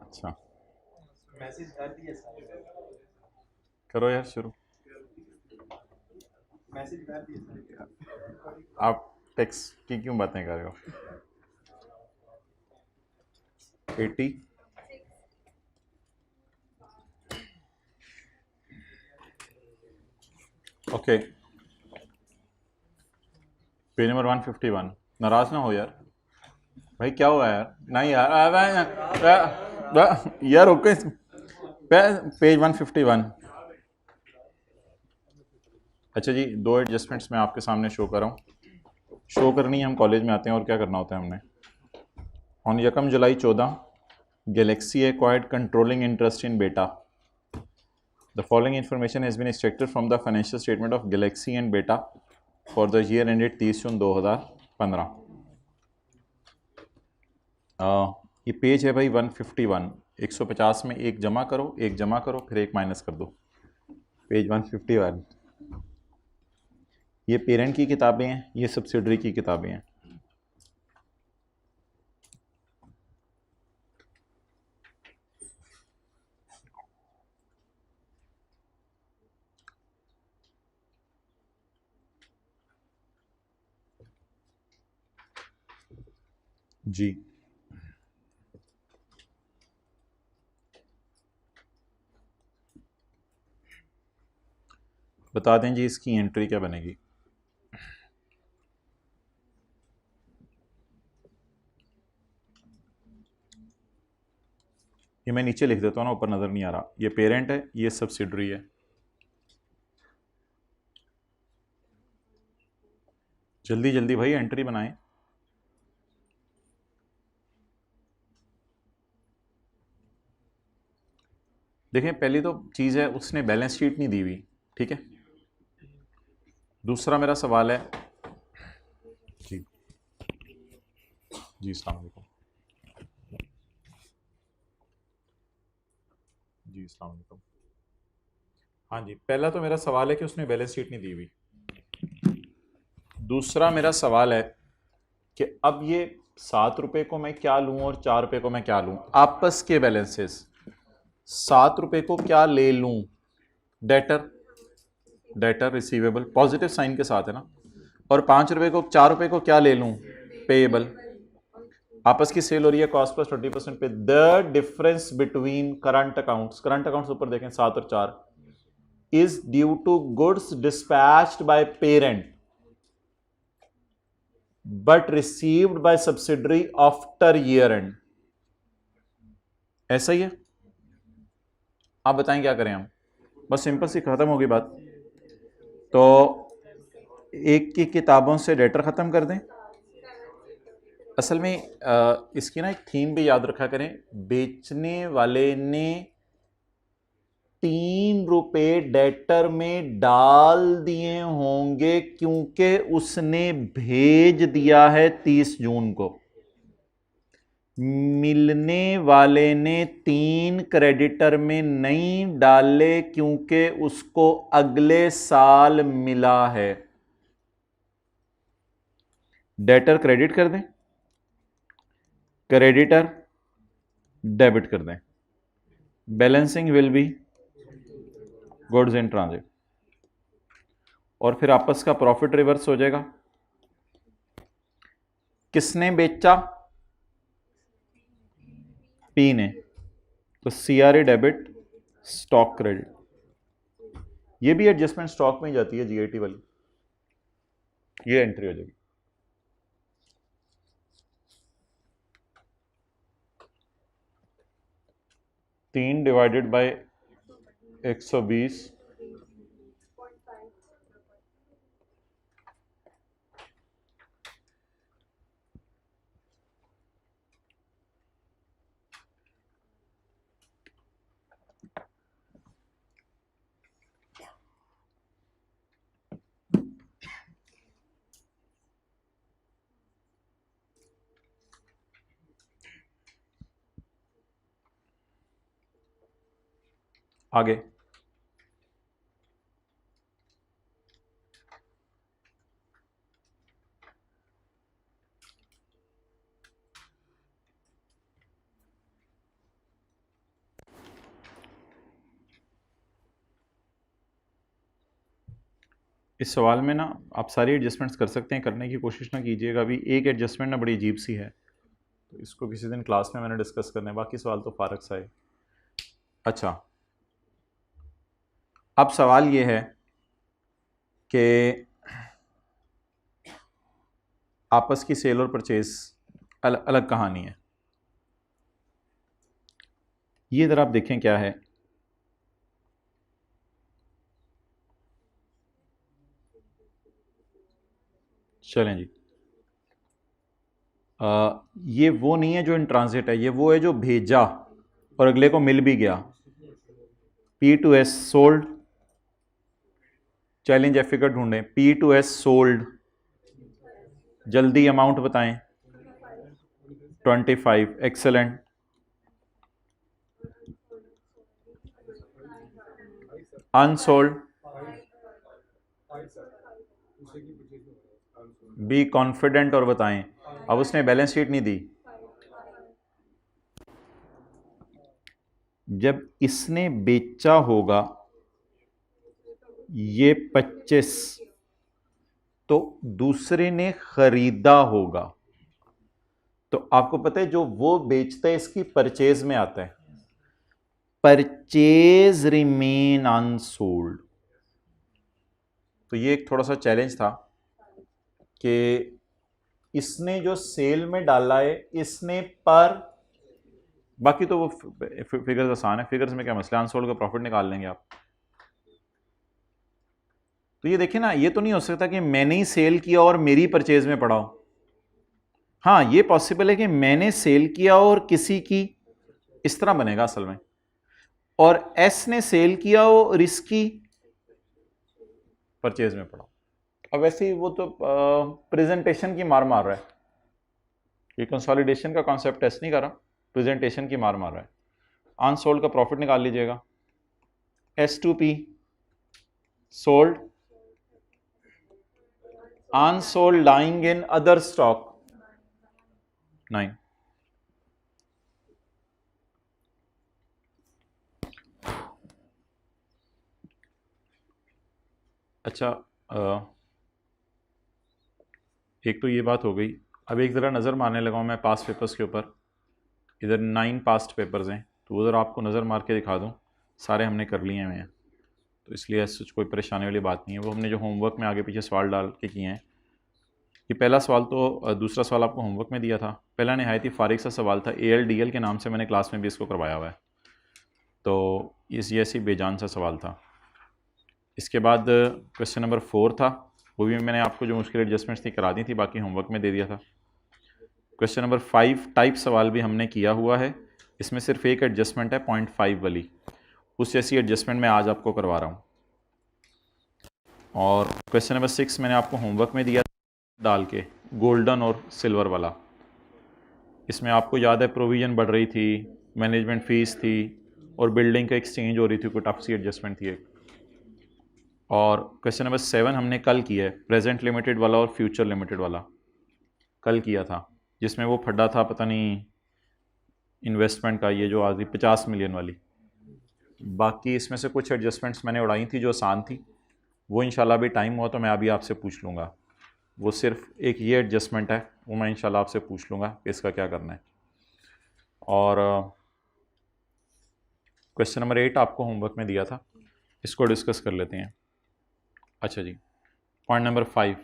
अच्छा, मैसेज कर दिया सारे, करो यार शुरू। मैसेज कर दिया सारे। आप टेक्स्ट की क्यों बातें कर रहे हो? 80। Okay, page number 151। नाराज ना हो यार, भाई क्या हुआ यार? नहीं यार, यार ओके। पेज 151। अच्छा जी, दो एडजस्टमेंट्स मैं आपके सामने शो कर रहा हूँ। शो करनी है, हम कॉलेज में आते हैं और क्या करना होता है हमने। On 1 July 14, Galaxy acquired controlling interest in बेटा। The following information has been extracted from the financial statement of Galaxy and Beta for the year ended 30 जून 2015। ये पेज है भाई 151। 150 में एक जमा करो, एक जमा करो, फिर एक माइनस कर दो। पेज 151। ये पेरेंट की किताबें हैं, ये सब्सिडरी की किताबें हैं। जी, बता दें जी इसकी एंट्री क्या बनेगी। ये मैं नीचे लिख देता हूँ ना, ऊपर नज़र नहीं आ रहा। ये पेरेंट है, ये सब्सिडरी है। जल्दी जल्दी भाई एंट्री बनाएं। देखें, पहली तो चीज़ है उसने बैलेंस शीट नहीं दी हुई, ठीक है। दूसरा मेरा सवाल है जी, जी अस्सलाम वालेकुम। जी अस्सलाम वालेकुम। हाँ जी, पहला तो मेरा सवाल है कि उसने बैलेंस शीट नहीं दी हुई। दूसरा मेरा सवाल है कि अब ये 7 रुपए को मैं क्या लूं और 4 रुपए को मैं क्या लूं, आपस के बैलेंसेस। 7 रुपए को क्या ले लूं? Debtor, debtor receivable positive sign के साथ है ना। और 5 रुपए को, 4 रुपए को क्या ले लूं? पेएबल। आपस की सेल हो रही है कॉस्ट प्लस 20% पे। The difference between current accounts ऊपर देखें 7 और 4, is due to goods dispatched by parent but received by subsidiary after year end. ऐसा ही है, आप बताएं क्या करें हम। बस सिंपल सी खत्म होगी बात। तो एक की किताबों से डेटर खत्म कर दें। असल में इसकी ना एक थीम भी याद रखा करें। बेचने वाले ने 3 रुपए डेटर में डाल दिए होंगे क्योंकि उसने भेज दिया है 30 जून को। मिलने वाले ने 3 क्रेडिटर में नहीं डाले क्योंकि उसको अगले साल मिला है। डेटर क्रेडिट कर दें, क्रेडिटर डेबिट कर दें। Balancing will be goods in transit. और फिर आपस का प्रॉफिट रिवर्स हो जाएगा। किसने बेचा? पी ने। तो सीआरए डेबिट, स्टॉक क्रेडिट। ये भी एडजस्टमेंट स्टॉक में ही जाती है, जीआईटी वाली। ये एंट्री हो जाएगी। 3 डिवाइडेड बाय 120। आगे इस सवाल में ना आप सारी एडजस्टमेंट्स कर सकते हैं, करने की कोशिश ना कीजिएगा। अभी एक एडजस्टमेंट ना बड़ी अजीब सी है, तो इसको किसी दिन क्लास में मैंने डिस्कस करना है, बाकी सवाल तो फारक सा है। अच्छा, अब सवाल ये है कि आपस की सेल और परचेज अलग अलग कहानी है। ये इधर आप देखें क्या है। चलें जी, ये वो नहीं है जो इन ट्रांजिट है, ये वो है जो भेजा और अगले को मिल भी गया। P2S सोल्ड, चैलेंज एफ का ढूंढें। P2S सोल्ड, जल्दी अमाउंट बताएं। 25, एक्सेलेंट। अनसोल्ड, बी कॉन्फिडेंट और बताएं। अब उसने बैलेंस शीट नहीं दी। जब इसने बेचा होगा ये 25, तो दूसरे ने खरीदा होगा। तो आपको पता है जो वो बेचता है इसकी परचेज में आता है, परचेज रिमेन अनसोल्ड। तो ये एक थोड़ा सा चैलेंज था कि इसने जो सेल में डाला है इसने पर, बाकी तो वो फिगर्स आसान है, फिगर्स में क्या मसला, अनसोल्ड का प्रॉफिट निकाल लेंगे आप। तो ये देखिए ना, ये तो नहीं हो सकता कि मैंने ही सेल किया और मेरी परचेज में पड़ा हो। हाँ, ये पॉसिबल है कि मैंने सेल किया और किसी की, इस तरह बनेगा असल में, और एस ने सेल किया और इसकी परचेज में पड़ा। अब वैसे ही वो तो प्रेजेंटेशन की मार मार रहा है, ये कंसोलिडेशन का कॉन्सेप्ट टेस्ट नहीं कर रहा, प्रेजेंटेशन की मार मार रहा है। अनसोल्ड का प्रॉफिट निकाल लीजिएगा। S2P sold, unsold lying in other stock 9। अच्छा, एक तो ये बात हो गई। अब एक ज़रा नज़र मारने लगा हूँ मैं पास्ट पेपर्स के ऊपर। इधर 9 पास्ट पेपर्स हैं, तो वो ज़रा आपको नज़र मार के दिखा दूँ। सारे हमने कर लिए हुए हैं, तो इसलिए सच कोई परेशानी वाली बात नहीं है। वो हमने जो होमवर्क में आगे पीछे सवाल डाल के किए हैं। ये पहला सवाल तो, दूसरा सवाल आपको होमवर्क में दिया था। पहला नहायत ही फारिग सा सवाल था, ALDL के नाम से मैंने क्लास में भी इसको करवाया हुआ है, तो ये ऐसी बेजान सा सवाल था। इसके बाद क्वेश्चन नंबर 4 था, वो भी मैंने आपको जो मुश्किल एडजस्टमेंट्स थी करा दी थी, बाकी होमवर्क में दे दिया था। क्वेश्चन नंबर 5 टाइप सवाल भी हमने किया हुआ है, इसमें सिर्फ एक एडजस्टमेंट है 0.5 वाली, उस जैसी एडजस्टमेंट मैं आज आपको करवा रहा हूँ। और क्वेश्चन नंबर 6 मैंने आपको होमवर्क में दिया डाल के, गोल्डन और सिल्वर वाला। इसमें आपको याद है प्रोविज़न बढ़ रही थी, मैनेजमेंट फ़ीस थी, और बिल्डिंग का एक्सचेंज हो रही थी, कोई टफ सी एडजस्टमेंट थी एक। और क्वेश्चन नंबर 7 हमने कल किया है, प्रेजेंट लिमिटेड वाला और फ्यूचर लिमिटेड वाला कल किया था, जिसमें वो फड्डा था पता नहीं इन्वेस्टमेंट का, ये जो आज 50 मिलियन वाली। बाकी इसमें से कुछ एडजस्टमेंट्स मैंने उड़ाई थी जो आसान थी, वो इंशाल्लाह भी टाइम हुआ तो मैं अभी आपसे पूछ लूँगा। वो सिर्फ एक ये एडजस्टमेंट है, वो मैं इंशाल्लाह आपसे पूछ लूँगा कि इसका क्या करना है। और क्वेश्चन नंबर 8 आपको होमवर्क में दिया था, इसको डिस्कस कर लेते हैं। अच्छा जी, पॉइंट नंबर 5,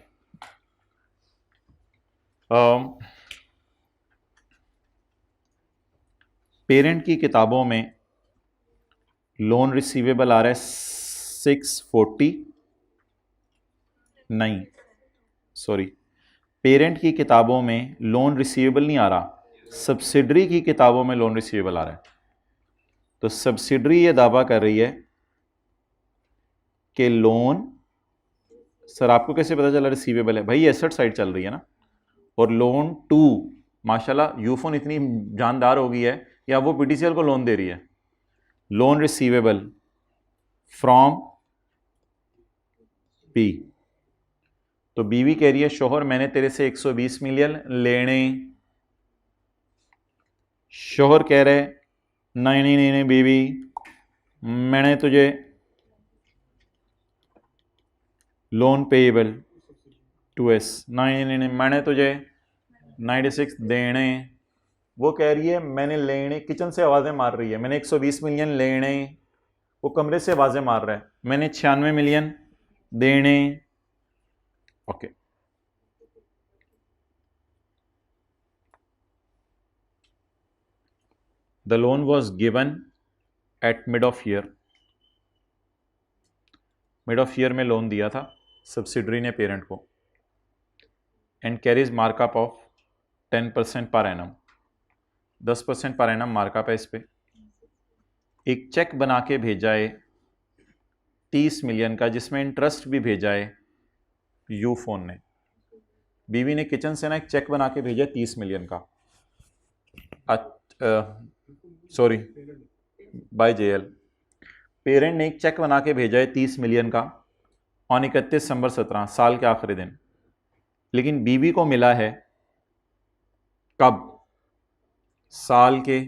पेरेंट की किताबों में लोन रिसीवेबल आ रहा है 640, नहीं सॉरी, पेरेंट की किताबों में लोन रिसीवेबल नहीं आ रहा, सब्सिडरी की किताबों में लोन रिसीवेबल आ रहा है। तो सब्सिडरी ये दावा कर रही है कि लोन, सर आपको कैसे पता चला रिसीवेबल है? भाई एसेट साइड चल रही है ना, और लोन टू, माशाल्लाह यूफोन इतनी जानदार हो गई है या वो PTCL को लोन दे रही है। लोन रिसीवेबल फ्रॉम पी, तो बीवी कह रही है शोहर मैंने तेरे से 120 मिलियन लेने। शोहर कह रहे नहीं नहीं नहीं नहीं बीवी, मैंने तुझे लोन पेएबल 2s। नहीं, मैंने तुझे 96 देने, वो कह रही है मैंने लेने, किचन से आवाज़ें मार रही है, मैंने 120 मिलियन लेने, वो कमरे से आवाज़ें मार रहा है, मैंने 96 मिलियन देने। Okay, the loan was given at mid of year, mid of year में लोन दिया था सब्सिडरी ने पेरेंट को, and carries markup of 10% per annum, 10% per annum markup है इस पे। एक चेक बना के भेजा है 30 मिलियन का, जिसमें इंटरेस्ट भी भेजा है यू फोन ने। बीवी ने किचन से ना एक चेक बना के भेजा 30 मिलियन का, सॉरी बाय जेएल। पेरेंट ने एक चेक बना के भेजा है 30 मिलियन का ऑन 31 दिसंबर 17, साल के आखिरी दिन, लेकिन बीवी को मिला है कब? साल के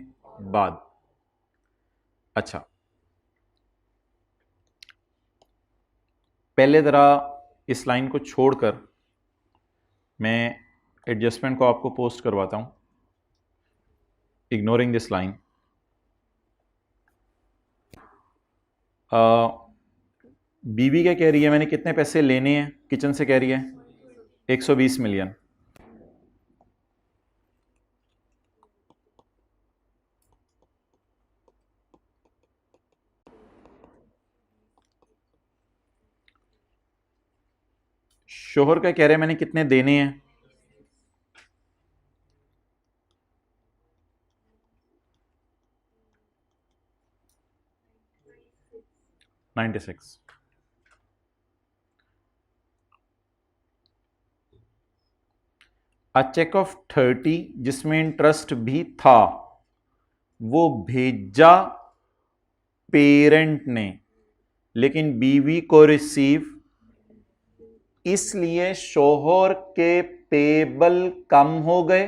बाद। अच्छा, पहले ज़रा इस लाइन को छोड़कर मैं एडजस्टमेंट को आपको पोस्ट करवाता हूं, इग्नोरिंग दिस लाइन। बीवी क्या कह रही है, मैंने कितने पैसे लेने हैं, किचन से कह रही है 120 मिलियन। शोहर क्या कह रहे हैं, मैंने कितने देने हैं? $96। चेक ऑफ 30 जिसमें इंटरेस्ट भी था, वो भेजा पेरेंट ने, लेकिन बीवी को रिसीव, इसलिए शोहर के पेबल कम हो गए,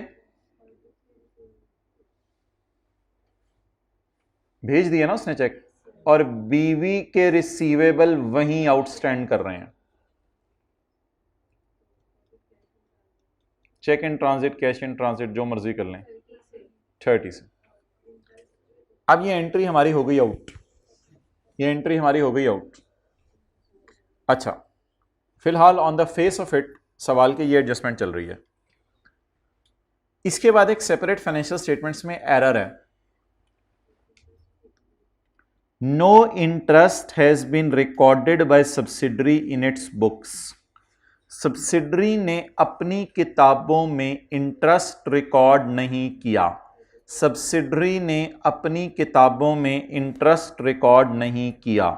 भेज दिया ना उसने चेक, और बीवी के रिसीवेबल वहीं आउटस्टैंड कर रहे हैं। Check in transit, cash in transit, जो मर्जी कर लें 30 से। अब ये एंट्री हमारी हो गई आउट, ये एंट्री हमारी हो गई आउट। अच्छा, फिलहाल on the face of it सवाल की ये एडजस्टमेंट चल रही है। इसके बाद एक सेपरेट फाइनेंशियल स्टेटमेंट्स में एरर है, no interest has been recorded by subsidiary in its books. Subsidiary ने अपनी किताबों में इंटरेस्ट रिकॉर्ड नहीं किया, सब्सिडरी ने अपनी किताबों में इंटरेस्ट रिकॉर्ड नहीं किया।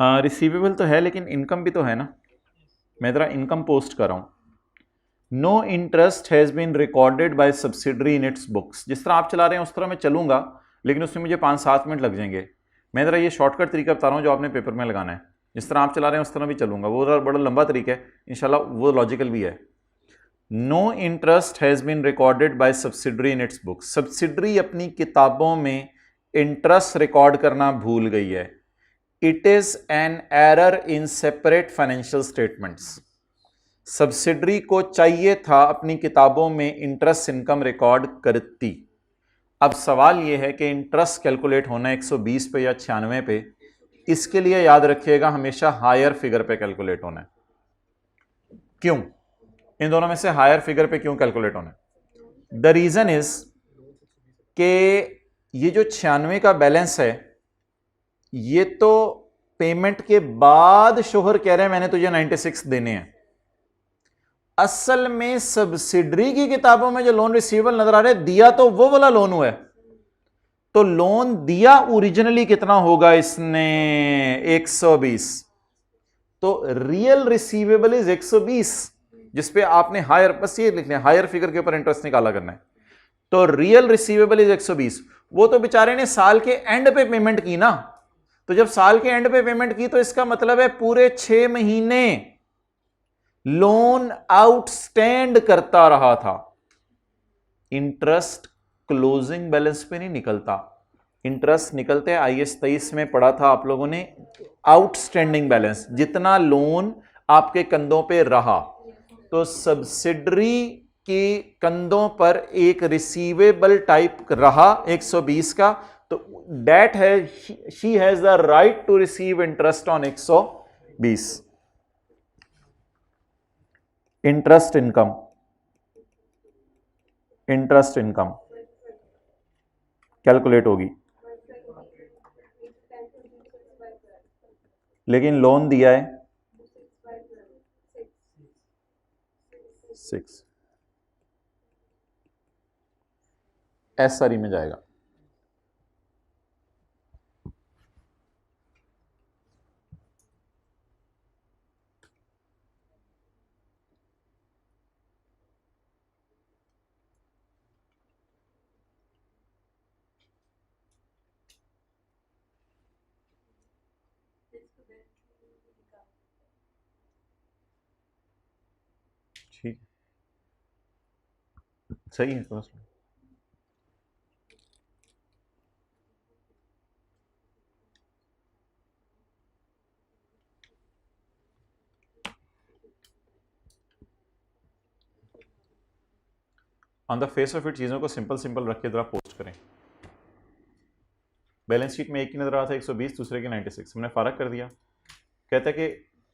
रिसीवेबल तो है, लेकिन इनकम भी तो है ना, मैं जरा इनकम पोस्ट कर रहा हूं। No interest has been recorded by subsidiary in its books. जिस तरह आप चला रहे हैं उस तरह मैं चलूंगा, लेकिन उसमें मुझे 5-7 मिनट लग जाएंगे। मैं जरा ये शॉर्टकट तरीका बता रहा हूं जो आपने पेपर में लगाना है। जिस तरह आप चला रहे हैं उस तरह भी चलूंगा, वो बड़ा लंबा तरीका है, इंशाल्लाह वो लॉजिकल भी है। No interest has been recorded by subsidiary in its books. Subsidiary अपनी किताबों में इंटरेस्ट रिकॉर्ड करना भूल गई है। It is an error in separate financial statements. Subsidiary को चाहिए था अपनी किताबों में इंटरेस्ट इनकम रिकॉर्ड करती। अब सवाल यह है कि इंटरेस्ट कैलकुलेट होना है 120 पे या 96 पे, इसके लिए याद रखिएगा हमेशा हायर फिगर पे कैलकुलेट होना है। क्यों? इन दोनों में से हायर फिगर पे क्यों कैलकुलेट होना है? द रीजन इज कि ये जो 96 का बैलेंस है, ये तो पेमेंट के बाद शोहर कह रहे हैं मैंने तुझे 96 देने हैं। असल में सब्सिडरी की किताबों में जो लोन रिसीवेबल नजर आ रहा है, दिया तो वो वाला लोन हुआ है, तो लोन दिया ओरिजिनली कितना होगा इसने? 120। तो रियल रिसीवेबल इज 120, जिसपे आपने हायर, बस ये लिख लें, हायर फिगर के ऊपर इंटरेस्ट निकाला करना है। तो रियल रिसीवेबल इज 120। वो तो बेचारे ने साल के एंड पे पेमेंट की ना, तो जब साल के एंड पे पेमेंट की तो इसका मतलब है पूरे 6 महीने लोन आउटस्टैंड करता रहा था। इंटरेस्ट क्लोजिंग बैलेंस पे नहीं निकलता, इंटरेस्ट निकलते हैं IAS 23 में पढ़ा था आप लोगों ने, आउटस्टैंडिंग बैलेंस, जितना लोन आपके कंधों पे रहा, तो सब्सिडरी के कंधों पर एक रिसीवेबल टाइप रहा 120 का, तो डेट है, she has the right to receive interest on 120। Interest income, interest income calculate होगी, लेकिन लोन दिया है 6, SRE में जाएगा। ठीक, सही है थोड़ा सा। On the face of it चीज़ों को सिंपल सिंपल रख के जरा पोस्ट करें। बैलेंस शीट में एक की नजर आ रहा था 120, दूसरे के 96, हमने फ़र्क कर दिया। कहता है कि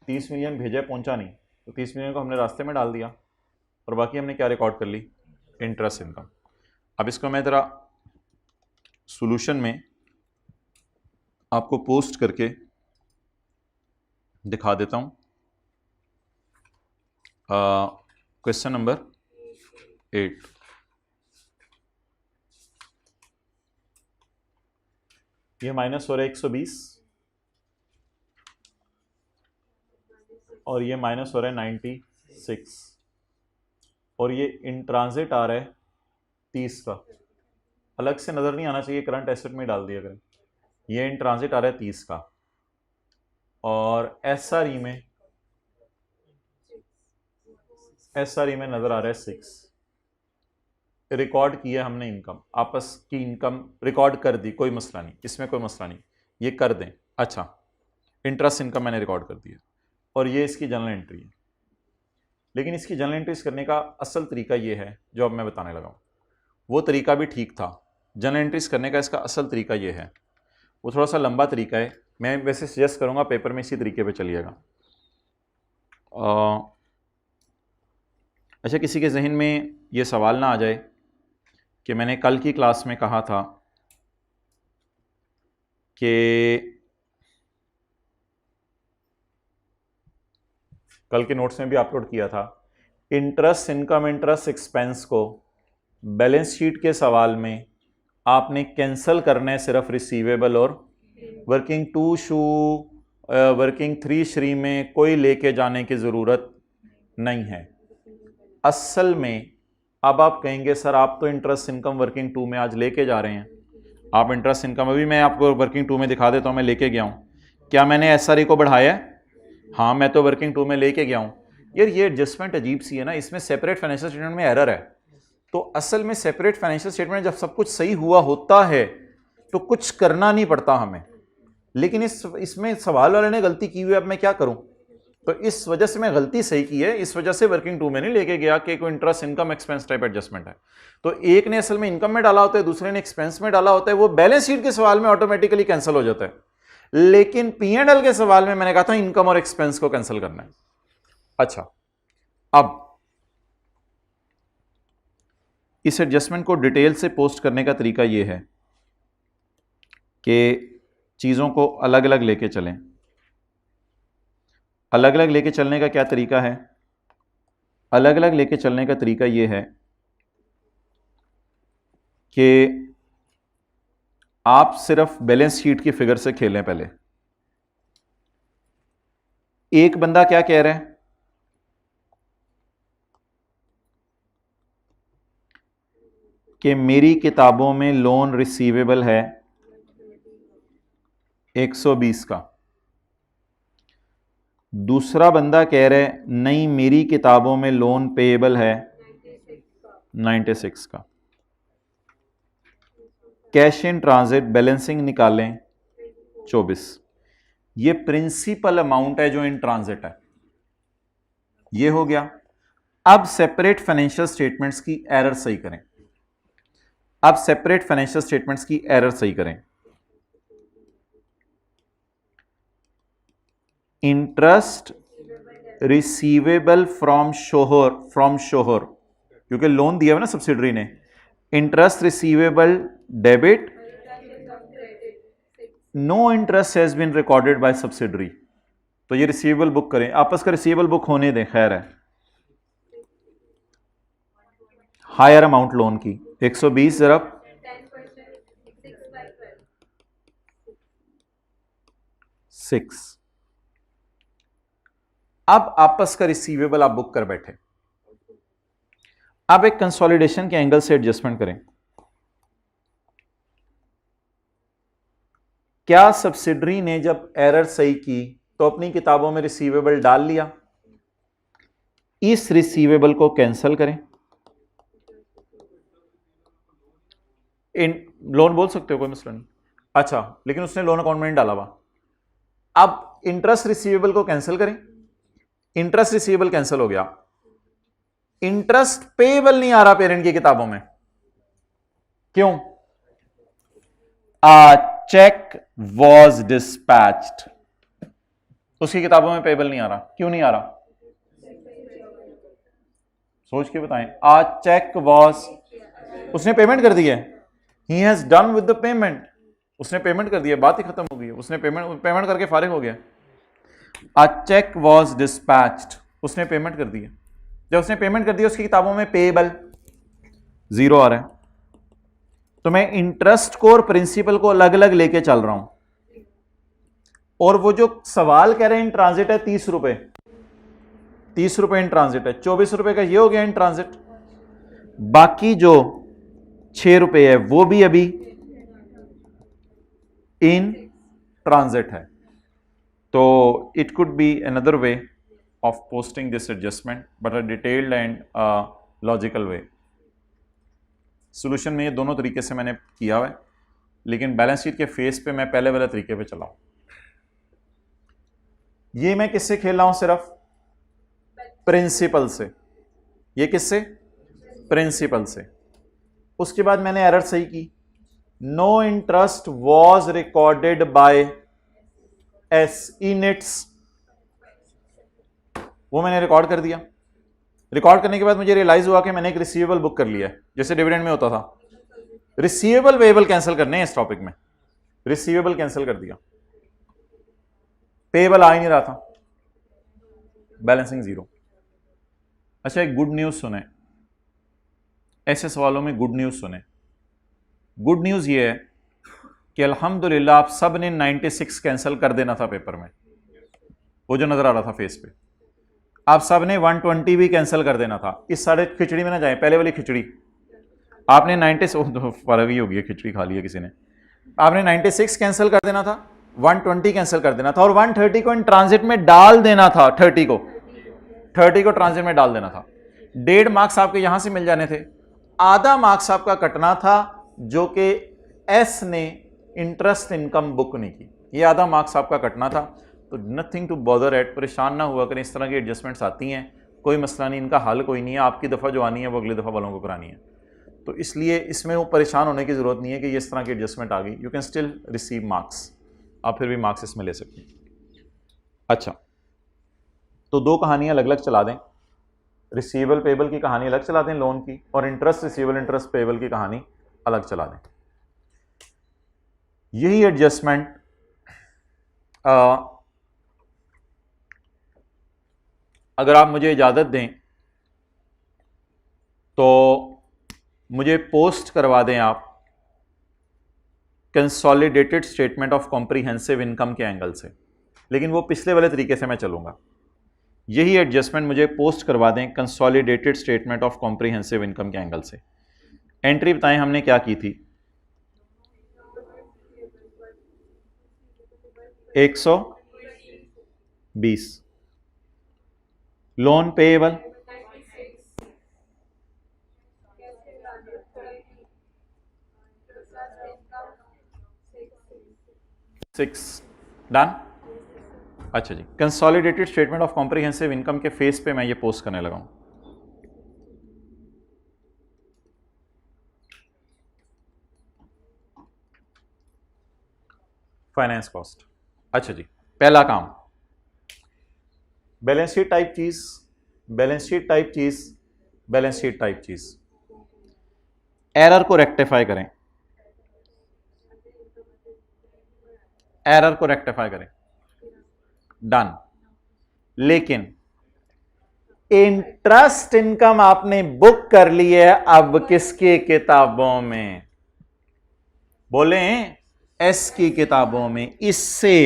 30 मिलियन भेजा पहुंचा नहीं, तो 30 मिलियन को हमने रास्ते में डाल दिया और बाकी हमने क्या रिकॉर्ड कर ली, इंटरेस्ट इनकम। अब इसको मैं ज़रा सॉल्यूशन में आपको पोस्ट करके दिखा देता हूँ। क्वेश्चन नंबर 8, ये माइनस हो रहा है 120 और ये माइनस हो रहा है 96 और ये इन ट्रांजिट आ रहा है 30 का। अलग से नज़र नहीं आना चाहिए, करंट एसेट में डाल दिया करें। ये इन ट्रांजिट आ रहा है 30 का और SRE में नज़र आ रहा है 6। रिकॉर्ड किया हमने इनकम, आपस की इनकम रिकॉर्ड कर दी, कोई मसला नहीं, इसमें कोई मसला नहीं, ये कर दें। अच्छा, इंटरेस्ट इनकम मैंने रिकॉर्ड कर दिया और ये इसकी जनरल एंट्री है। लेकिन इसकी जनरल एंट्रीज करने का असल तरीका ये है जो अब मैं बताने लगा हूँ। वो तरीका भी ठीक था, जनरल एंट्रीज करने का इसका असल तरीका ये है, वो थोड़ा सा लंबा तरीका है। मैं वैसे सजेस्ट करूँगा पेपर में इसी तरीके पे चलिएगा। अच्छा, किसी के जहन में ये सवाल ना आ जाए कि मैंने कल की क्लास में कहा था कि कल के नोट्स में भी अपलोड किया था, इंटरेस्ट इनकम इंटरेस्ट एक्सपेंस को बैलेंस शीट के सवाल में आपने कैंसिल करना है सिर्फ रिसीवेबल और वर्किंग 2 शू वर्किंग 3 श्री में कोई लेके जाने की ज़रूरत नहीं है। असल में अब आप कहेंगे सर आप तो इंटरेस्ट इनकम वर्किंग 2 में आज लेके जा रहे हैं, आप इंटरेस्ट इनकम, अभी मैं आपको वर्किंग 2 में दिखा देता हूँ, मैं लेके गया हूँ। क्या मैंने SRE को बढ़ाया है? हाँ, मैं तो वर्किंग 2 में लेके गया हूँ। यार ये एडजस्टमेंट अजीब सी है ना, इसमें सेपरेट फाइनेंशियल स्टेटमेंट में एरर है। तो असल में सेपरेट फाइनेंशियल स्टेटमेंट जब सब कुछ सही हुआ होता है तो कुछ करना नहीं पड़ता हमें, लेकिन इसमें सवाल वाले ने गलती की हुई है, अब मैं क्या करूं? तो इस वजह से मैं गलती सही की है, इस वजह से वर्किंग 2 में नहीं लेके गया कि कोई interest income expense type adjustment है। तो एक ने असल में इनकम में डाला होता है, दूसरे ने एक्सपेंस में डाला होता है, वो बैलेंस शीट के सवाल में ऑटोमेटिकली कैंसिल हो जाता है। लेकिन P&L के सवाल में मैंने कहा था इनकम और एक्सपेंस को कैंसिल करना है। अच्छा, अब इस एडजस्टमेंट को डिटेल से पोस्ट करने का तरीका यह है कि चीज़ों को अलग अलग लेके चलें। अलग अलग लेके चलने का क्या तरीका है? अलग अलग लेके चलने का तरीका यह है कि आप सिर्फ बैलेंस शीट की फिगर से खेलें। पहले एक बंदा क्या कह रहा है कि मेरी किताबों में लोन रिसीवेबल है 120 का। दूसरा बंदा कह रहा है नहीं, मेरी किताबों में लोन पेएबल है 96 का। कैश इन ट्रांजिट बैलेंसिंग निकालें 24। ये प्रिंसिपल अमाउंट है जो इन ट्रांजिट है, ये हो गया। अब सेपरेट फाइनेंशियल स्टेटमेंट्स की एरर सही करें। अब सेपरेट फाइनेंशियल स्टेटमेंट्स की एरर सही करें। इंटरेस्ट रिसीवेबल फ्रॉम शोहर, क्योंकि लोन दिया हुआ ना सब्सिडरी ने, interest receivable debit, no interest has been recorded by subsidiary. तो ये रिसीवेबल बुक करें, आपस का रिसीवेबल बुक होने दें, खैर है। हायर अमाउंट लोन की 120 ज़रब 6। अब आपस का रिसीवेबल आप बुक कर बैठे। अब एक कंसोलिडेशन के एंगल से एडजस्टमेंट करें। क्या सब्सिडरी ने जब एरर सही की तो अपनी किताबों में रिसीवेबल डाल लिया? इस रिसीवेबल को कैंसिल करें। लोन बोल सकते हो, कोई मसला नहीं। अच्छा, लेकिन उसने लोन अकाउंट में नहीं डाला हुआ। अब इंटरेस्ट रिसीवेबल को कैंसिल करें। इंटरेस्ट रिसीवेबल कैंसिल हो गया, इंटरेस्ट पेएबल नहीं आ रहा पेरेंट की किताबों में। क्यों? चेक वॉज डिस्पैच्ड, उसकी किताबों में पेएबल नहीं आ रहा। क्यों नहीं आ रहा? सोच के बताएं। चेक वॉज, उसने पेमेंट कर दी है, he has done with the payment, उसने पेमेंट कर दिया, बात ही खत्म हो गई। उसने पेमेंट करके फारिग हो गया। चेक वॉज डिस्पैच्ड, उसने पेमेंट कर दिया। जब उसने पेमेंट कर दिया उसकी किताबों में पेएबल 0 आ रहा है। तो मैं इंटरेस्ट को और प्रिंसिपल को अलग अलग लेके चल रहा हूं, और वो जो सवाल कह रहे हैं इन ट्रांजिट है 30 रुपए, 30 रुपए इन ट्रांजिट है, 24 रुपए का ये हो गया इन ट्रांजिट। बाकी जो 6 रुपए है वो भी अभी इन ट्रांजिट है। तो it could be another way of posting this adjustment, but a detailed and logical way. Solution में ये दोनों तरीके से मैंने किया हुआ है, लेकिन बैलेंस शीट के फेस पे मैं पहले वाले तरीके पे चला हूं। ये मैं किससे खेल रहा हूं? सिर्फ प्रिंसिपल से। ये किससे? प्रिंसिपल से। उसके बाद मैंने एरर सही की, no interest was recorded by S in its, वो मैंने रिकॉर्ड कर दिया। रिकॉर्ड करने के बाद मुझे रियलाइज हुआ कि मैंने एक रिसीवेबल बुक कर लिया है, जैसे डिविडेंड में होता था। रिसीवेबल वेबल कैंसिल करने हैं इस टॉपिक में, रिसीवेबल कैंसिल कर दिया, पेएबल आ ही नहीं रहा था, बैलेंसिंग 0। अच्छा, एक गुड न्यूज सुने, ऐसे सवालों में गुड न्यूज सुने। गुड न्यूज ये है कि अल्हम्दुलिल्लाह आप सब ने 96 कैंसिल कर देना था पेपर में, वो जो नजर आ रहा था फेस पे। आप सब ने 120 भी कैंसिल कर देना था। इस सारे खिचड़ी में ना जाए, पहले वाली खिचड़ी आपने 96, फर्क ही होगी, खिचड़ी खा ली है किसी ने। आपने 96 कैंसिल कर देना था, 120 कैंसिल कर देना था, और 130 को इन ट्रांजिट में डाल देना था। 30 को ट्रांजिट में डाल देना था। 1.5 मार्क्स आपके यहां से मिल जाने थे, आधा मार्क्स आपका कटना था जो कि एस ने इंटरेस्ट इनकम बुक नहीं की, ये आधा मार्क्स आपका कटना था। तो नथिंग टू बॉदर एट, परेशान ना हुआ करें। इस तरह की एडजस्टमेंट्स आती हैं, कोई मसला नहीं, इनका हल कोई नहीं है। आपकी दफ़ा जो आनी है वो अगली दफ़ा वालों को करानी है। तो इसलिए इसमें वो परेशान होने की ज़रूरत नहीं है कि ये इस तरह की एडजस्टमेंट आ गई। You can still receive marks, आप फिर भी मार्क्स इसमें ले सकते हैं। अच्छा, तो 2 कहानियाँ अलग अलग चला दें, रिसीवेबल पेएबल की कहानी अलग चला दें लोन की, और इंटरेस्ट रिसीवेबल इंटरेस्ट पेएबल की कहानी अलग चला दें। यही एडजस्टमेंट अगर आप मुझे इजाज़त दें तो मुझे पोस्ट करवा दें आप consolidated statement of comprehensive income के एंगल से, लेकिन वो पिछले वाले तरीके से मैं चलूँगा। यही एडजस्टमेंट मुझे पोस्ट करवा दें consolidated statement of comprehensive income के एंगल से। एंट्री बताएं हमने क्या की थी? 120, लोन पेएबल 6 डन। अच्छा जी, consolidated statement of comprehensive income के फेस पे मैं ये पोस्ट करने लगा हूं। Finance cost. अच्छा जी, पहला काम, बैलेंस शीट टाइप चीज, बैलेंस शीट टाइप चीज, बैलेंस शीट टाइप चीज, एरर को रेक्टिफाई करें, एरर को रेक्टिफाई करें, डन। लेकिन इंटरेस्ट इनकम आपने बुक कर ली है, अब किसकी किताबों में? बोले एस की किताबों में। इससे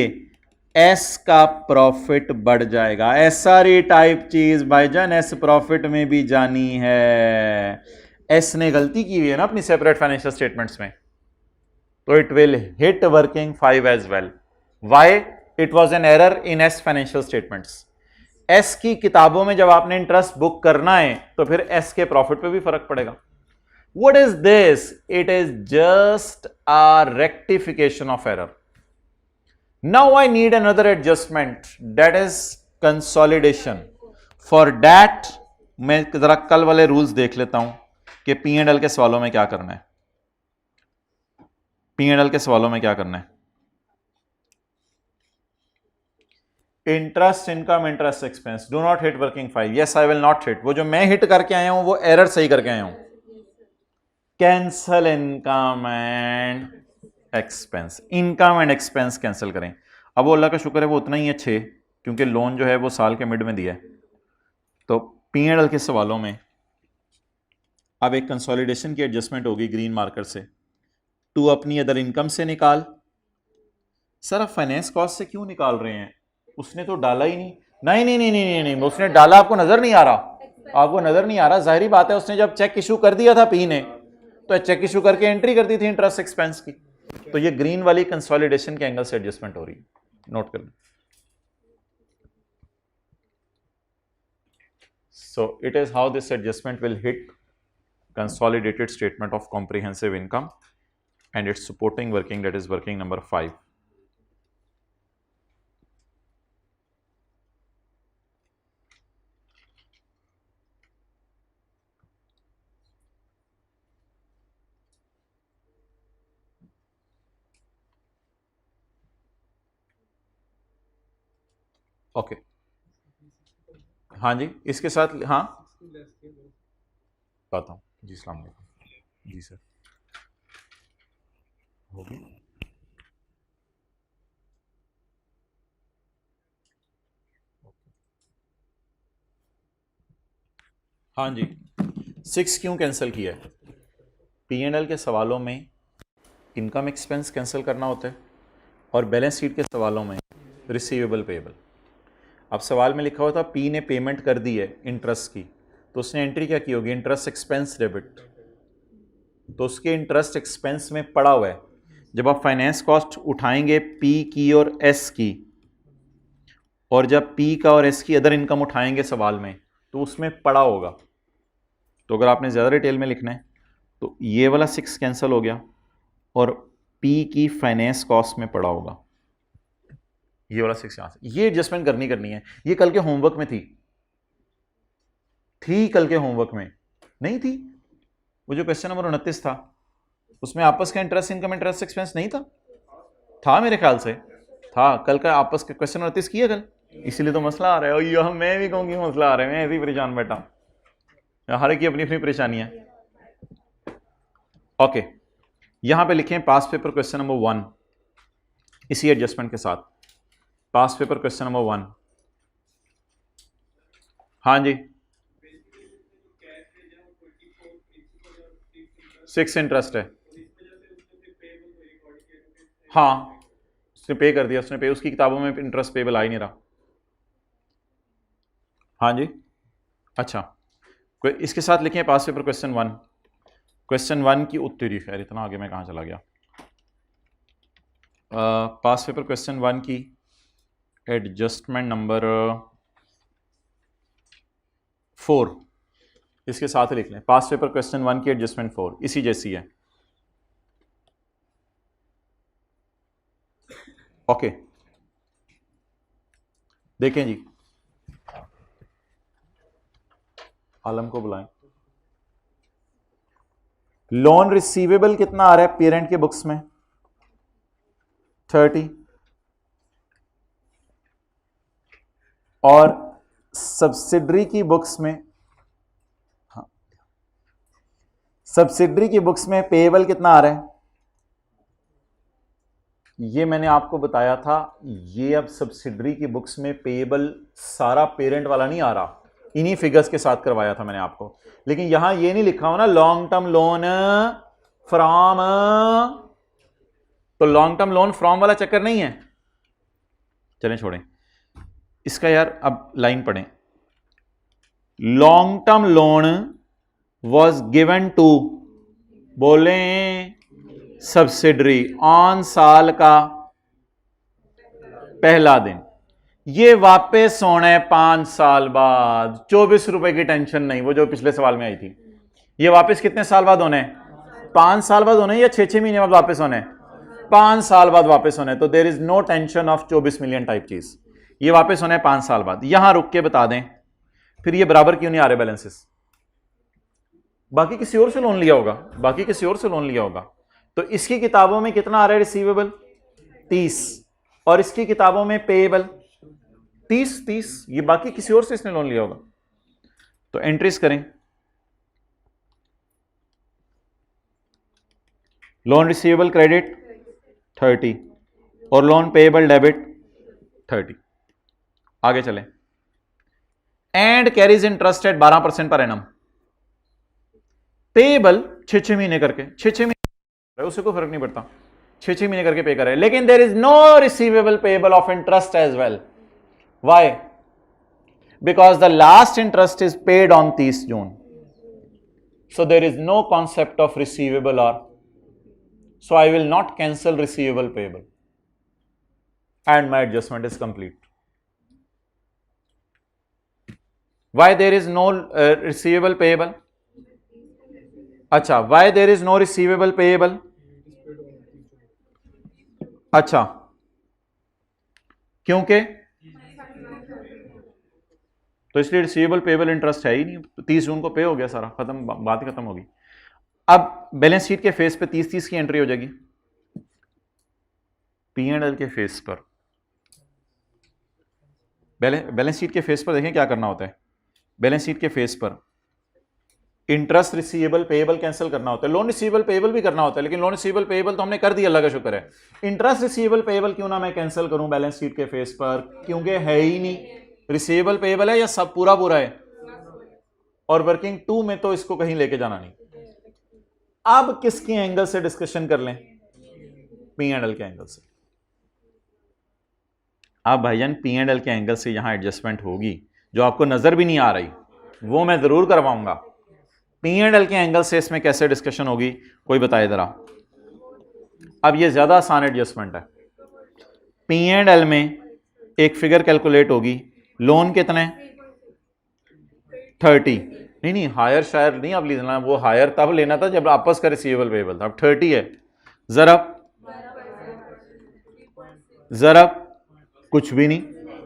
एस का प्रॉफिट बढ़ जाएगा। एसआरई टाइप चीज भाईजान एस प्रॉफिट में भी जानी है। एस ने गलती की हुई है ना अपनी सेपरेट फाइनेंशियल स्टेटमेंट्स में, तो it will hit working 5 as well. Why? It was an error in S financial statements. S की किताबों में जब आपने इंटरेस्ट बुक करना है तो फिर एस के प्रॉफिट पे भी फर्क पड़ेगा। What is this? It is just a rectification of error. Now I need another adjustment, that is consolidation. For that मैं जरा कल वाले रूल्स देख लेता हूं कि P&L के सवालों में क्या करना है। P&L के सवालों में क्या करना है? Interest income, interest expense, do not hit working 5। Yes I will not hit. वो जो मैं हिट करके आया हूं वो एरर सही करके आया हूं। Cancel income and expense, income and expense cancel करें। अब वो अल्लाह का शुक्र है वो उतना ही अच्छे, क्योंकि लोन जो है वो साल के मिड में दिया है। तो P&L के सवालों में अब एक कंसोलिडेशन की एडजस्टमेंट होगी ग्रीन मार्कर से। टू अपनी अदर इनकम से निकाल। सर आप फाइनेंस कॉस्ट से क्यों निकाल रहे हैं? उसने तो डाला ही नहीं। नहीं नहीं नहीं नहीं नहीं, उसने डाला, आपको नजर नहीं आ रहा? आपको नजर नहीं आ रहा? जाहिर बात है, उसने जब चेक इशू कर दिया था पी ने, तो चेक इशू करके एंट्री कर दी थी इंटरेस्ट एक्सपेंस की। तो ये ग्रीन वाली कंसोलिडेशन के एंगल से एडजस्टमेंट हो रही है, नोट कर लें। So it is how this adjustment will hit consolidated statement of comprehensive income and its supporting working, that is working number 5. Okay हाँ जी, इसके साथ हाँ बताता हूँ जी। अस्सलाम वालेकुम जी सर, होगी हाँ जी। 6 क्यों कैंसिल किया है? P&L के सवालों में इनकम एक्सपेंस कैंसिल करना होता है और बैलेंस शीट के सवालों में रिसीवेबल पेएबल। अब सवाल में लिखा हुआ था पी ने पेमेंट कर दी है इंटरेस्ट की, तो उसने एंट्री क्या की होगी? Interest expense debit. तो उसके इंटरेस्ट एक्सपेंस में पड़ा हुआ है। जब आप फाइनेंस कॉस्ट उठाएंगे पी की और एस की, और जब पी का और एस की अदर इनकम उठाएंगे सवाल में, तो उसमें पड़ा होगा। तो अगर आपने ज़्यादा डिटेल में लिखना है तो ये वाला 6 कैंसिल हो गया और पी की फाइनेंस कॉस्ट में पड़ा होगा ये वाला 6 यहाँ से। ये एडजस्टमेंट करनी है। ये कल के होमवर्क में थी कल के होमवर्क में नहीं थी। वो जो क्वेश्चन नंबर 29 था उसमें आपस का इंटरेस्ट इनकम इंटरेस्ट एक्सपेंस नहीं था मेरे ख्याल से था। कल का आपस का क्वेश्चन 29 किया कल, इसीलिए तो मसला आ रहा है। और मैं भी कहूँगी मसला आ रहा है, मैं ऐसे ही परेशान बैठा हूँ। हर एक की अपनी अपनी परेशानियां। ओके, यहां पे लिखें पास पेपर क्वेश्चन नंबर 1 इसी एडजस्टमेंट के साथ। पास पेपर क्वेश्चन नंबर 1। हाँ जी, 6 इंटरेस्ट है। हाँ उसने पे कर दिया, उसने पे, उसकी किताबों में इंटरेस्ट पेबल आ ही नहीं रहा। हाँ जी अच्छा, इसके साथ लिखें पास पेपर क्वेश्चन 1। क्वेश्चन 1 की उत्तरी, खैर इतना आगे मैं कहाँ चला गया। पास पेपर क्वेश्चन 1 की एडजस्टमेंट नंबर 4 इसके साथ लिख लें। पास पेपर क्वेश्चन 1 की एडजस्टमेंट 4 इसी जैसी है। ओके देखें जी, आलम को बुलाएं। लोन रिसीवेबल कितना आ रहा है पेरेंट के बुक्स में? 30। और सब्सिडरी की बुक्स में, हाँ, सब्सिडरी की बुक्स में पेएबल कितना आ रहा है? ये मैंने आपको बताया था। ये अब सब्सिडरी की बुक्स में पेएबल सारा पेरेंट वाला नहीं आ रहा, इन्हीं फिगर्स के साथ करवाया था मैंने आपको। लेकिन यहां ये नहीं लिखा हो ना लॉन्ग टर्म लोन फ्रॉम, तो लॉन्ग टर्म लोन फ्रॉम वाला चक्कर नहीं है। चलें छोड़ें इसका यार, अब लाइन पढ़ें। Long term loan was given to, बोले सब्सिडरी, ऑन साल का पहला दिन। ये वापस होना है 5 साल बाद। 24 रुपए की टेंशन नहीं, वो जो पिछले सवाल में आई थी। ये वापस कितने साल बाद होने? 5 साल बाद होने या 6-6 महीने बाद वापस होने? 5 साल बाद वापस होने। तो there is no tension of 24 million type चीज। ये वापस होने 5 साल बाद। यहां रुक के बता दें फिर ये बराबर क्यों नहीं आ रहे बैलेंसेस? बाकी किसी और से लोन लिया होगा, बाकी किसी और से लोन लिया होगा। तो इसकी किताबों में कितना आ रहा है रिसीवेबल? 30। और इसकी किताबों में पेएबल 30। ये बाकी किसी और से इसने लोन लिया होगा। तो एंट्रीज करें। लोन रिसीवेबल क्रेडिट 30 और लोन पेएबल डेबिट 30। आगे चलें। And carries interest eight 12% per annum. Payable 6-6 महीने करके, 6-6 महीने, उससे कोई फर्क नहीं पड़ता, 6-6 महीने करके पे करे। लेकिन there is no receivable payable of interest as well. Why? Because the last interest is paid on 30 June. So there is no concept of receivable और, so I will not cancel receivable payable and my adjustment is complete. Why there is no receivable payable? अच्छा, why there is no receivable payable? अच्छा, क्योंकि तो इसलिए receivable payable interest है ही नहीं। 30 जून को पे हो गया सारा, खत्म, बात ही खत्म होगी। अब बैलेंस शीट के फेस पे 30-30 की एंट्री हो जाएगी। P&L के फेस पर, बैलेंस शीट के फेस पर देखें क्या करना होता है। बैलेंस शीट के फेस पर इंटरेस्ट रिसीवेबल पेएबल कैंसिल करना होता है, लोन रिसीवेबल पेएबल भी करना होता है। लेकिन लोन रिसीवेबल पेएबल तो हमने कर दिया, अल्लाह का शुक्र है। इंटरेस्ट रिसीवेबल पेएबल क्यों ना मैं कैंसिल करूं बैलेंस शीट के फेस पर? क्योंकि है ही नहीं। रिसीवेबल पेएबल है या सब पूरा पूरा है? और वर्किंग 2 में तो इसको कहीं लेके जाना नहीं। अब किसके एंगल से डिस्कशन कर लें? P&L के एंगल से। अब भाईजान P&L के एंगल से यहां एडजस्टमेंट होगी, जो आपको नजर भी नहीं आ रही, वो मैं जरूर करवाऊंगा। P&L के एंगल से इसमें कैसे डिस्कशन होगी, कोई बताए जरा। अब ये ज्यादा आसान एडजस्टमेंट है। P&L में एक फिगर कैलकुलेट होगी, लोन कितने? 30। नहीं हायर शायर नहीं अब लेना, वो हायर तब लेना था जब आपस का रिसीवेबल पेएबल था। अब 30 है। जरा कुछ भी नहीं,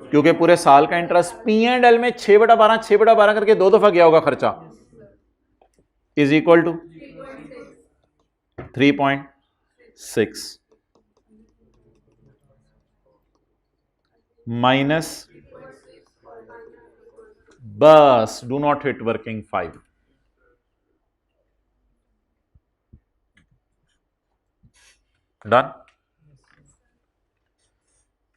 क्योंकि पूरे साल का इंटरेस्ट P&L में 6/12 करके 2 दफा गया होगा खर्चा, इज इक्वल टू 3.6 माइनस, बस do not hit working 5। Done.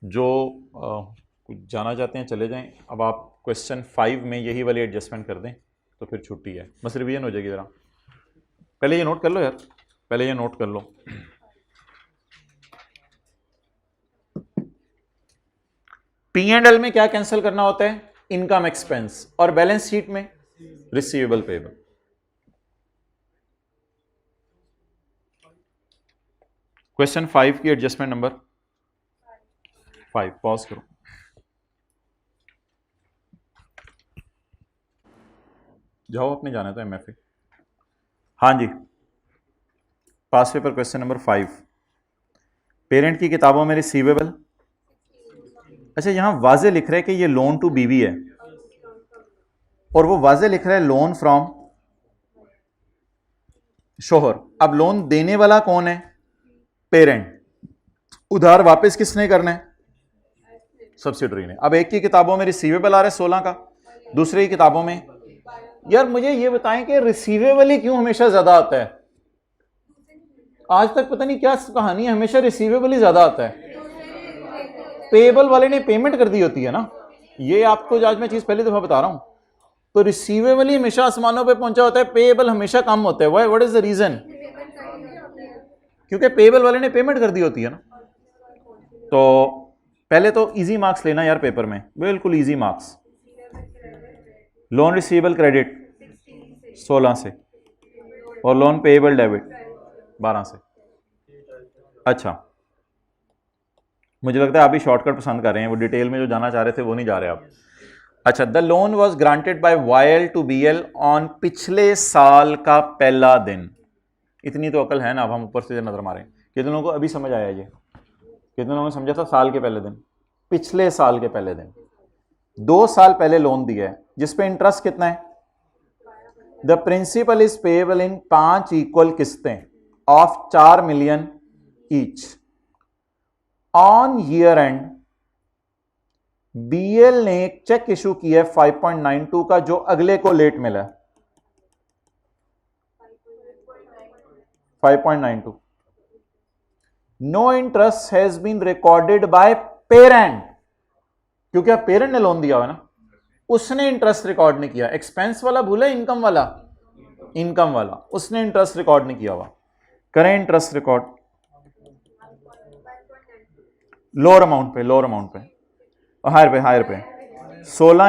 जो कुछ जाना चाहते हैं चले जाएं। अब आप क्वेश्चन 5 में यही वाली एडजस्टमेंट कर दें तो फिर छुट्टी है, बस रिवीजन हो जाएगी। जरा पहले ये नोट कर लो यार, पहले ये नोट कर लो। P&L में क्या कैंसिल करना होता है? Income expense. और बैलेंस शीट में रिसीवेबल पेएबल। क्वेश्चन 5 की एडजस्टमेंट नंबर 5। पॉज करो। जाओ, अपने जाना था MFA। हाँ जी, पास पेपर क्वेश्चन नंबर 5। पेरेंट की किताबों में रिसीवेबल अच्छा, यहां वाजे लिख रहे हैं कि ये लोन टू बीवी है, और वो वाजे लिख रहा है लोन फ्रॉम शोहर। अब लोन देने वाला कौन है? पेरेंट। उधार वापस किसने करना है? सब्सिडरी ने। अब एक की किताबों में रिसीवेबल आ रहा है 16 का, दूसरी की किताबों में, यार मुझे ये बताएं कि रिसीवेबल ही क्यों हमेशा ज्यादा आता है? आज तक पता नहीं क्या कहानी है, हमेशा रिसीवेबल ही ज्यादा आता है। पेएबल वाले ने पेमेंट कर दी होती है ना, ये आपको आज मैं चीज पहली दफा बता रहा हूं। तो रिसीवेबल ही हमेशा आसमानों पे पहुंचा होता है, पेएबल हमेशा कम होता है। What is the reason? क्योंकि पेएबल वाले ने पेमेंट कर दी होती है ना। तो पहले तो इजी मार्क्स लेना यार पेपर में, बिल्कुल easy marks. Loan receivable credit 16 से, और लोन पेएबल डेबिट 12 से। अच्छा, मुझे लगता है आप भी शॉर्टकट पसंद कर रहे हैं, वो डिटेल में जो जाना चाह रहे थे वो नहीं जा रहे आप। अच्छा, the loan was granted by वायल टू बीएल ऑन पिछले साल का पहला दिन। इतनी तो अकल है ना, अब हम ऊपर से नजर मारें। कितने लोगों को अभी समझ आया? ये कितने लोगों ने समझा था? साल के पहले दिन, पिछले साल के पहले दिन। 2 साल पहले लोन दिया है, जिसपे इंटरेस्ट कितना है? The principal is payable in 5 equal किस्तें of 4 million each. On year end BL ने एक चेक इशू किया है 5.92 का, जो अगले को लेट मिला है 5.92। No interest has been recorded by parent, क्योंकि आप पेरेंट ने लोन दिया हुआ ना, उसने इंटरेस्ट रिकॉर्ड नहीं किया। एक्सपेंस वाला भूला, इनकम वाला, इनकम वाला उसने इंटरेस्ट रिकॉर्ड नहीं किया हुआ। करें इंटरेस्ट रिकॉर्ड लोअर अमाउंट पे, लोअर अमाउंट पे, हायर पे, हायर पे 16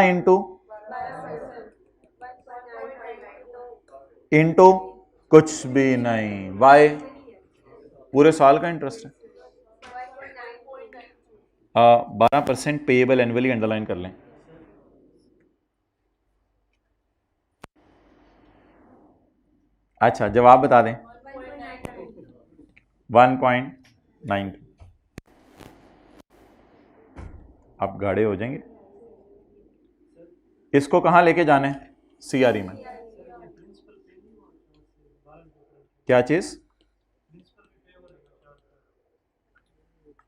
इंटू कुछ भी नहीं, वाई पूरे साल का इंटरेस्ट है। 12% पेएबल एनुअली अंडरलाइन कर लें। अच्छा, जवाब बता दें। 1.92। आप गाढ़े हो जाएंगे। इसको कहां लेके जाना है? सीआरई में। क्या चीज?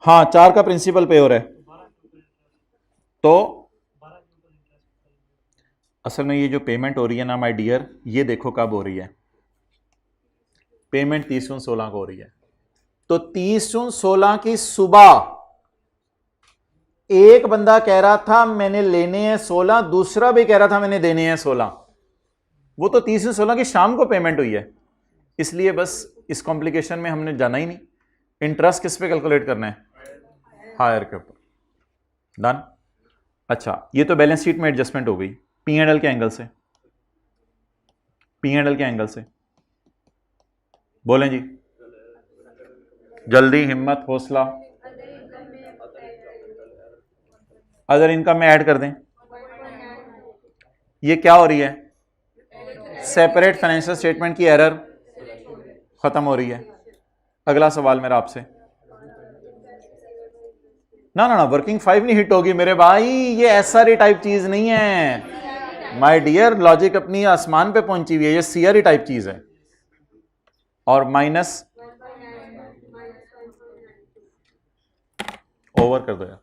हाँ, 4 का प्रिंसिपल पे हो रहा है, तो असल में ये जो पेमेंट हो रही है ना माय डियर, ये देखो कब हो रही है। पेमेंट 30 जून 16 को हो रही है, तो 30 जून 16 की सुबह एक बंदा कह रहा था मैंने लेने हैं 16, दूसरा भी कह रहा था मैंने देने हैं 16। वो तो 30 जून 16 की शाम को पेमेंट हुई है, इसलिए बस इस कॉम्प्लिकेशन में हमने जाना ही नहीं। इंटरेस्ट किस पे कैलकुलेट करना है? हायर के ऊपर। डन। अच्छा, ये तो बैलेंस शीट में एडजस्टमेंट हो गई P&L के एंगल से। P&L के एंगल से बोलें जी, जल्दी, हिम्मत, हौसला। अदर इनकम में ऐड कर दें। ये क्या हो रही है? सेपरेट फाइनेंशियल स्टेटमेंट की एरर खत्म हो रही है। अगला सवाल मेरा आपसे। ना ना ना, वर्किंग 5 नहीं हिट होगी मेरे भाई, ये एसआरई टाइप चीज नहीं है माय डियर। लॉजिक अपनी आसमान पे पहुंची हुई है, ये सीआरई टाइप चीज है। और माइनस ओवर कर दो यार।